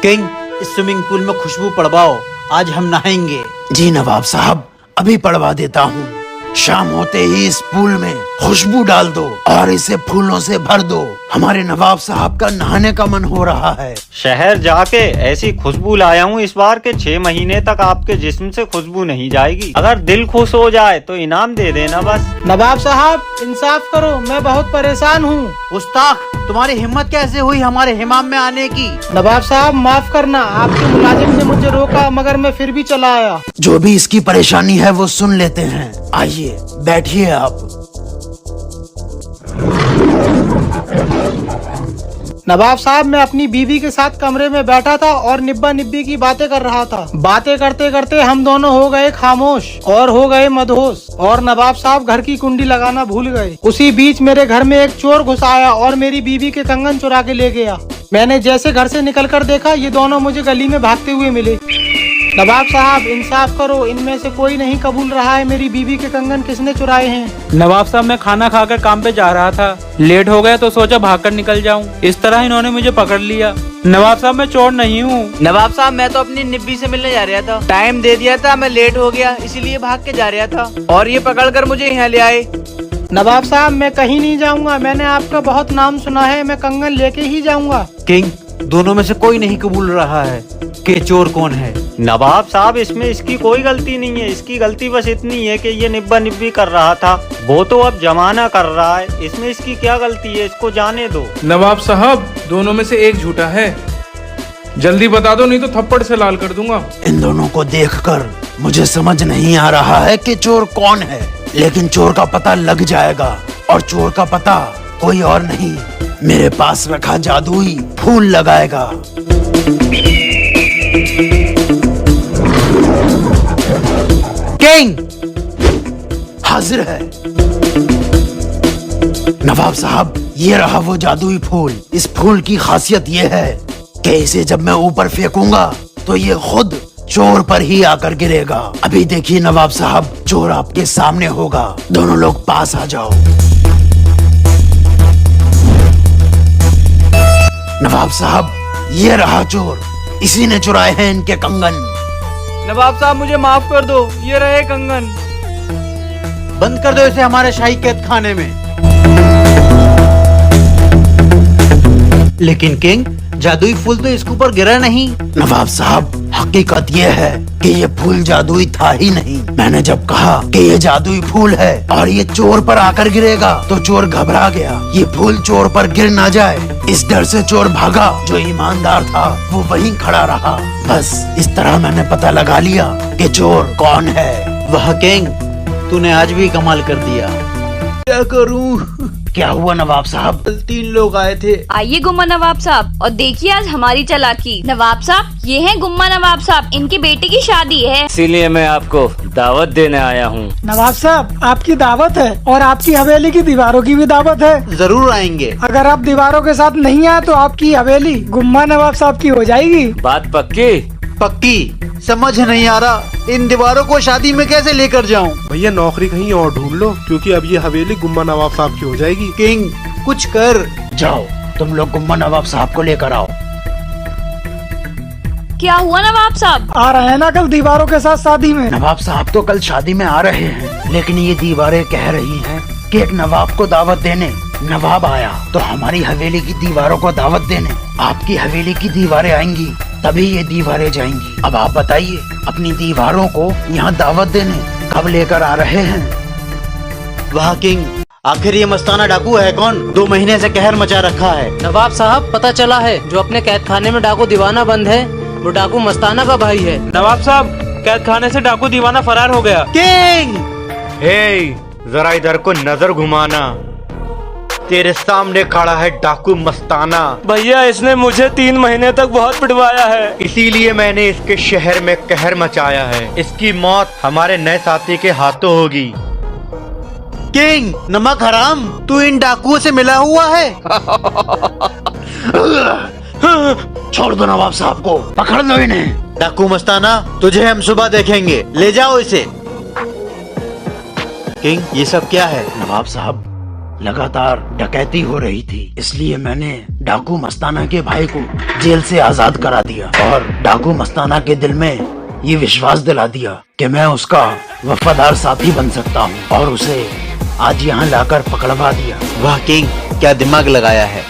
King, इस swimming pool में खुशबू पड़वाओ, आज हम नहाएंगे। जी नवाब साहब, अभी पड़वा देता हूँ। शाम होते ही इस पूल में खुशबू डाल दो और इसे फूलों से भर दो। हमारे नवाब साहब का नहाने का मन हो रहा है। शहर जाके ऐसी खुशबू लाया हूँ इस बार के 6 महीने तक आपके जिस्म से खुशबू नहीं जाएगी। अगर दिल खुश हो जाए तो इनाम दे देना बस। नवाब साहब इंसाफ करो, मैं बहुत परेशान हूँ। गुस्ताख, तुम्हारी हिम्मत कैसे हुई हमारे हिमाम में आने की? नवाब साहब माफ करना, आपके मुलाजिम ने मुझे रोका मगर मैं फिर भी चला आया। जो भी इसकी परेशानी है वो सुन लेते हैं। आइए बैठिए आप। नवाब साहब, मैं अपनी बीवी के साथ कमरे में बैठा था और निब्बा निब्बी की बातें कर रहा था। बातें करते करते हम दोनों हो गए खामोश और हो गए मदहोश और नवाब साहब घर की कुंडी लगाना भूल गए। उसी बीच मेरे घर में एक चोर घुस आया और मेरी बीवी के कंगन चुरा के ले गया। मैंने जैसे घर से निकलकर देखा, ये दोनों मुझे गली में भागते हुए मिले। नवाब साहब इंसाफ करो, इनमें से कोई नहीं कबूल रहा है मेरी बीवी के कंगन किसने चुराए हैं। नवाब साहब, मैं खाना खाकर काम पे जा रहा था, लेट हो गया तो सोचा भागकर निकल जाऊं। इस तरह इन्होंने मुझे पकड़ लिया। नवाब साहब, मैं चोर नहीं हूँ। नवाब साहब, मैं तो अपनी निब्बी से मिलने जा रहा था, टाइम दे दिया था, मैं लेट हो गया इसीलिए भाग के जा रहा था और ये पकड़कर मुझे यहाँ ले आए। नवाब साहब, मैं कहीं नहीं जाऊंगा, मैंने आपका बहुत नाम सुना है, मैं कंगन लेके ही जाऊंगा। किंग, दोनों में से कोई नहीं कबूल रहा है कि चोर कौन है। नवाब साहब, इसमें इसकी कोई गलती नहीं है। इसकी गलती बस इतनी है कि ये निब्बा निब्बी कर रहा था, वो तो अब जमाना कर रहा है। इसमें इसकी क्या गलती है, इसको जाने दो। नवाब साहब, दोनों में से एक झूठा है, जल्दी बता दो नहीं तो थप्पड़ से लाल कर दूंगा। इन दोनों को देखकर मुझे समझ नहीं आ रहा है कि चोर कौन है, लेकिन चोर का पता लग जाएगा और चोर का पता कोई और नहीं, मेरे पास रखा जादुई फूल लगाएगा। किंग हाजिर है। नवाब साहब, ये रहा वो जादुई फूल। इस फूल की खासियत ये है कि इसे जब मैं ऊपर फेंकूंगा तो ये खुद चोर पर ही आकर गिरेगा। अभी देखिए नवाब साहब, चोर आपके सामने होगा। दोनों लोग पास आ जाओ। नवाब साहब, ये रहा चोर, इसी ने चुराए हैं इनके कंगन। नवाब साहब, मुझे माफ कर दो, ये रहे कंगन। बंद कर दो इसे हमारे शाही कैद खाने में। लेकिन किंग, जादुई फूल तो इसके ऊपर गिरा नहीं। नवाब साहब, हकीकत ये है कि ये फूल जादुई था ही नहीं। मैंने जब कहा कि ये जादुई फूल है और ये चोर पर आकर गिरेगा तो चोर घबरा गया। ये फूल चोर पर गिर ना जाए, इस डर से चोर भागा। जो ईमानदार था वो वहीं खड़ा रहा। बस इस तरह मैंने पता लगा लिया कि चोर कौन है। वह किंग, तूने आज भी कमाल कर दिया। क्या करूं? क्या हुआ नवाब साहब? 3 लोग आए थे। आइए गुम्मा नवाब साहब, और देखिए आज हमारी चालाकी। नवाब साहब, ये हैं गुम्मा नवाब साहब, इनकी बेटी की शादी है, इसीलिए मैं आपको दावत देने आया हूँ। नवाब साहब, आपकी दावत है और आपकी हवेली की दीवारों की भी दावत है। जरूर आएंगे। अगर आप दीवारों के साथ नहीं आए तो आपकी हवेली गुम्मा नवाब साहब की हो जाएगी। बात पक्की? पक्की। समझ नहीं आ रहा, इन दीवारों को शादी में कैसे लेकर जाऊं? भैया नौकरी कहीं और ढूंढ लो, क्योंकि अब ये हवेली गुम्मा नवाब साहब की हो जाएगी। किंग, कुछ कर। जाओ, तुम लोग गुम्मा नवाब साहब को लेकर आओ। क्या हुआ नवाब साहब? आ रहे हैं ना कल दीवारों के साथ शादी में। नवाब साहब तो कल शादी में आ रहे हैं, लेकिन ये दीवारें कह रही हैं कि एक नवाब को दावत देने नवाब आया तो हमारी हवेली की दीवारों को दावत देने आपकी हवेली की दीवारें आएंगी, तभी ये दीवारें जाएंगी। अब आप बताइए, अपनी दीवारों को यहाँ दावत देने कब लेकर आ रहे हैं? वाह किंग, आखिर ये मस्ताना डाकू है कौन? 2 महीने से कहर मचा रखा है। नवाब साहब, पता चला है जो अपने कैद खाने में डाकू दीवाना बंद है वो डाकू मस्ताना का भाई है। नवाब साहब, कैद खाने से डाकू दीवाना फरार हो गया। किंग, जरा इधर को नजर घुमाना, तेरे सामने खड़ा है डाकू मस्ताना। भैया, इसने मुझे 3 महीने तक बहुत पिटवाया है, इसीलिए मैंने इसके शहर में कहर मचाया है। इसकी मौत हमारे नए साथी के हाथों होगी। किंग, नमक हराम, तू इन डाकुओं से मिला हुआ है? छोड़ दो नवाब साहब को, पकड़ लो इन्हें। डाकू मस्ताना, तुझे हम सुबह देखेंगे, ले जाओ इसे। किंग, ये सब क्या है? नवाब साहब, लगातार डकैती हो रही थी, इसलिए मैंने डाकू मस्ताना के भाई को जेल से आजाद करा दिया और डाकू मस्ताना के दिल में ये विश्वास दिला दिया कि मैं उसका वफादार साथी बन सकता हूँ और उसे आज यहाँ लाकर पकड़वा दिया। वाह किंग, क्या दिमाग लगाया है।